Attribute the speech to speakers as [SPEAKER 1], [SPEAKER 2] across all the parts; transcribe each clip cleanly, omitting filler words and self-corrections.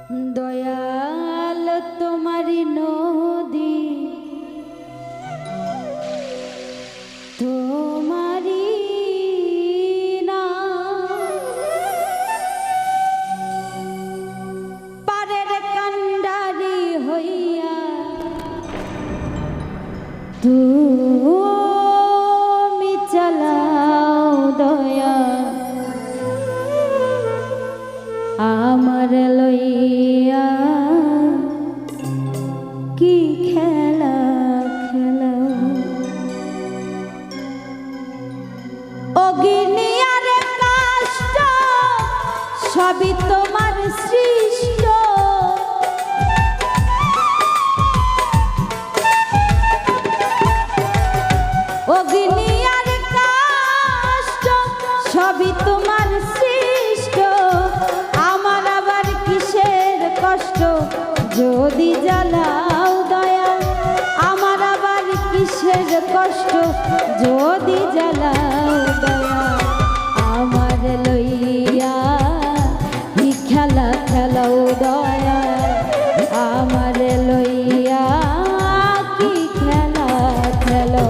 [SPEAKER 1] দয়াল তোমারি নদী তোমারি না পারের কান্ডারি হইয়া তুমি চালাও দয়া আমার লইয়া কি খেলা খেলাও অগ্নি আর কাষ্ট সবই তোমার সৃষ্ট অগ্নি আর কাষ্ট সবই তোমার সৃষ্ট আমার আবার কিসের কষ্ট যদি জ্বালাও দয়া আমার আবার কিসের কষ্ট যদি জ্বালাও দয়া আমার লইয়া কি খেলা খেলাও দয়া আমার লইয়া কি খেলা খেলো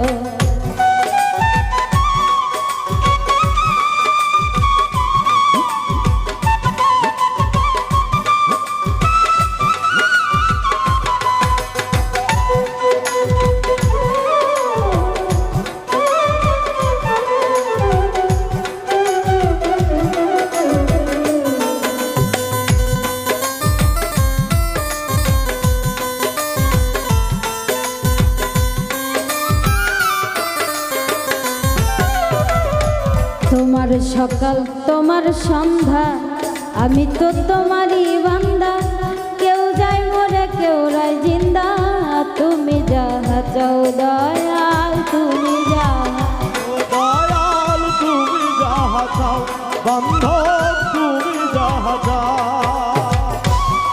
[SPEAKER 1] তোমার সকাল তোমার সন্ধ্যা আমি তো তোমারই বান্দা কেউ যায় মরে কেউ রায় জিন্দা তুমি যাহা চাও দয়াল তুমি যাহা
[SPEAKER 2] দয়াল তুমি যাহা চাও বান্ধব তুমি যাহা চাও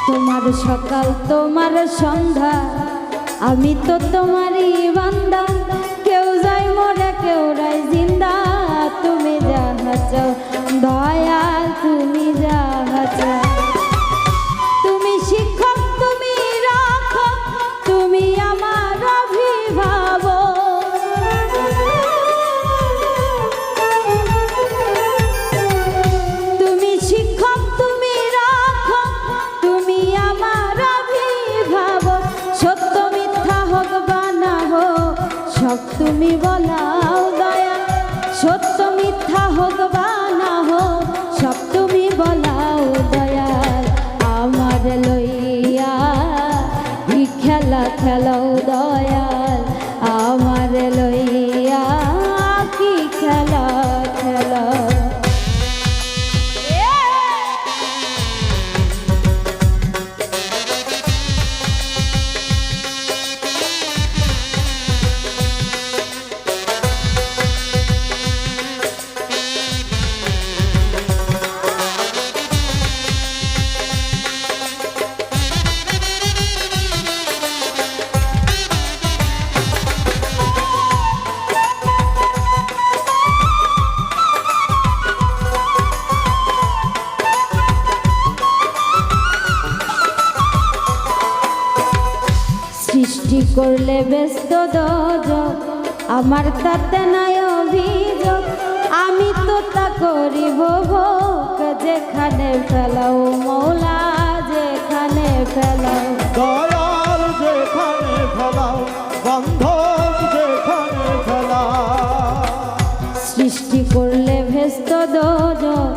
[SPEAKER 1] তোমার সকাল তোমার সন্ধ্যা আমি তো তোমারই বান্দা কেউ যায় মরে কেউ রায় জিন্দা তুমি যাহা চাও দয়াল তুমি যাহা চাও তুমি শিক্ষক তুমি রাখো তুমি আমার অভিভাবক তুমি শিক্ষক তুমি রাখো তুমি আমার অভিভাবক সত্য মিথ্যা হোক বা না হোক সব তুমি বলাও দয়া সত্য মিথ্যা হোক বা না হোক সব তুমি বলাও দয়াল আমার লইয়া কি খেলা খেলাও দয়াল আমার লইয়া কি খেলা খেলাও সৃষ্টি করলে ব্যস্ত দোজক আমার তাতে নাই অভিযোগ আমি তো তা করিব ভোগ যেখানে ফেলাও মৌলা যেখানে ফেলাও
[SPEAKER 2] দয়াল যেখানে ফেলাও বান্ধব যেখানে ফেলাও
[SPEAKER 1] সৃষ্টি করলে ব্যস্ত দোজক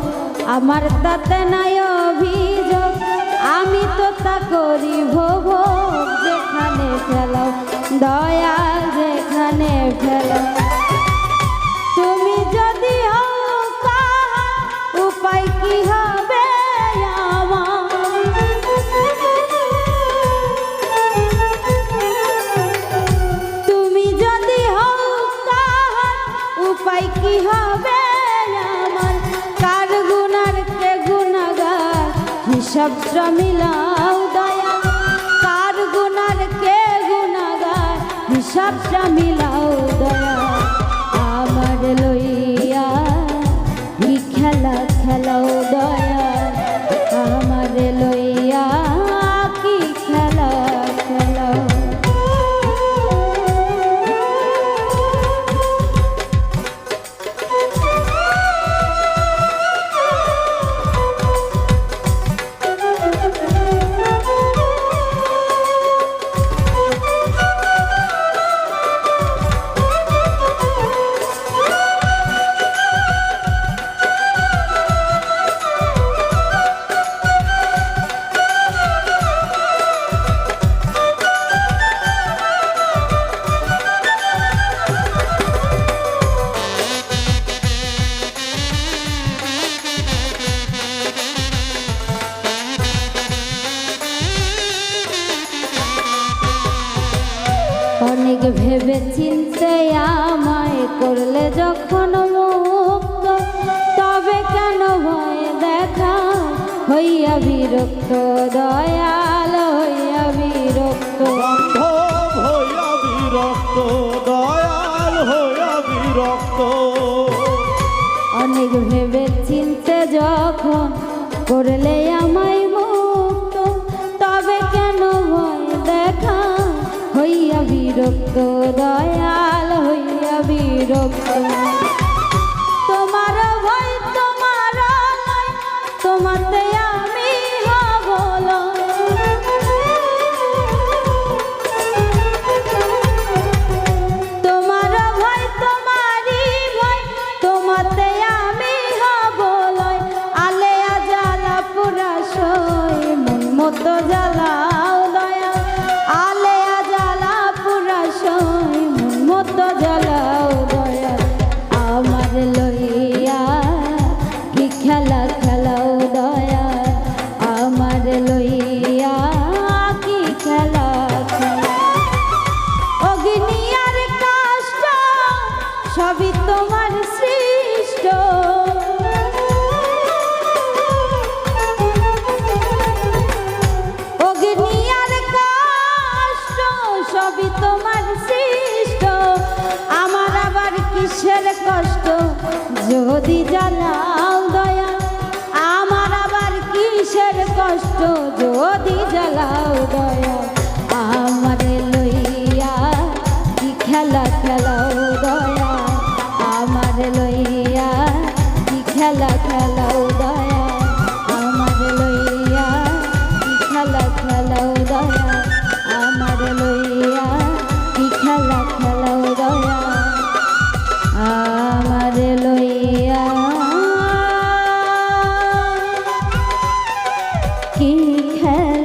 [SPEAKER 1] আমার তাতে নাই অভিযোগ আমি তো তা করিব ভোগ যেখানে ফেলাও দয়াল যেখানে ফেলাও তুমি যদি হও কাহা উপায় কি হবে আমার তুমি যদি হও কাহা উপায় কি হবে আমার কার গুনার কে গুনাগার হিসাবটা মিলাও দয়া কার গুনার কে গুনাগার হিসাবটা মিলাও দয়া আমার লইয়া কি খেলা খেলাও দয়া আমার লইয়া ভেবে চিনতে আমায় করলে যখন মুক্ত, তবে কেন ভয় দেখা হইয়া বিরক্ত, দয়াল হইয়া বিরক্ত।
[SPEAKER 2] বান্ধব হইয়া বিরক্ত, দয়াল হইয়া বিরক্ত।
[SPEAKER 1] অনেক ভেবে চিনতে যখন করলে আমায় মুক্ত, তবে কেন ভয় দেখা হইয়া বিরক্ত, দয়াল হইয়া বিরক্ত। তোমার ভয় তোমার লয়, তোমাতে আমি হব লয়। তোমার ভয় তোমারই ভয়, তোমাতে আমি হব লয়। আলেয়া জ্বালা পুরা সই, মন মতো জ্বালাও দয়া। আলেয়া জ্বালা পুরা সই, মন মতো জ্বালাও দয়া। আমার লইয়া কি খেলা খেলাও দয়া, আমার লইয়া কি খেলা খেলা। অগ্নি আর কাষ্ঠ সবই তোমার সৃষ্ট, অগ্নি আর কাষ্ঠ সবই তোমার সৃষ্ট। আমার আবার কিসের কষ্ট যদি জ্বালাও দয়া, আমার আবার কিসের কষ্ট যদি জ্বালাও দয়া। আমার লইয়া কি খেলা খেলাও দয়া, আমার লইয়া কি খেলা খেলাও দয়া, আমার লইয়া কি খেলা খেলাও দয়া, আমার লইয়া কি খেলা খেলাও দয়া, আমার লইয়া কি খেলা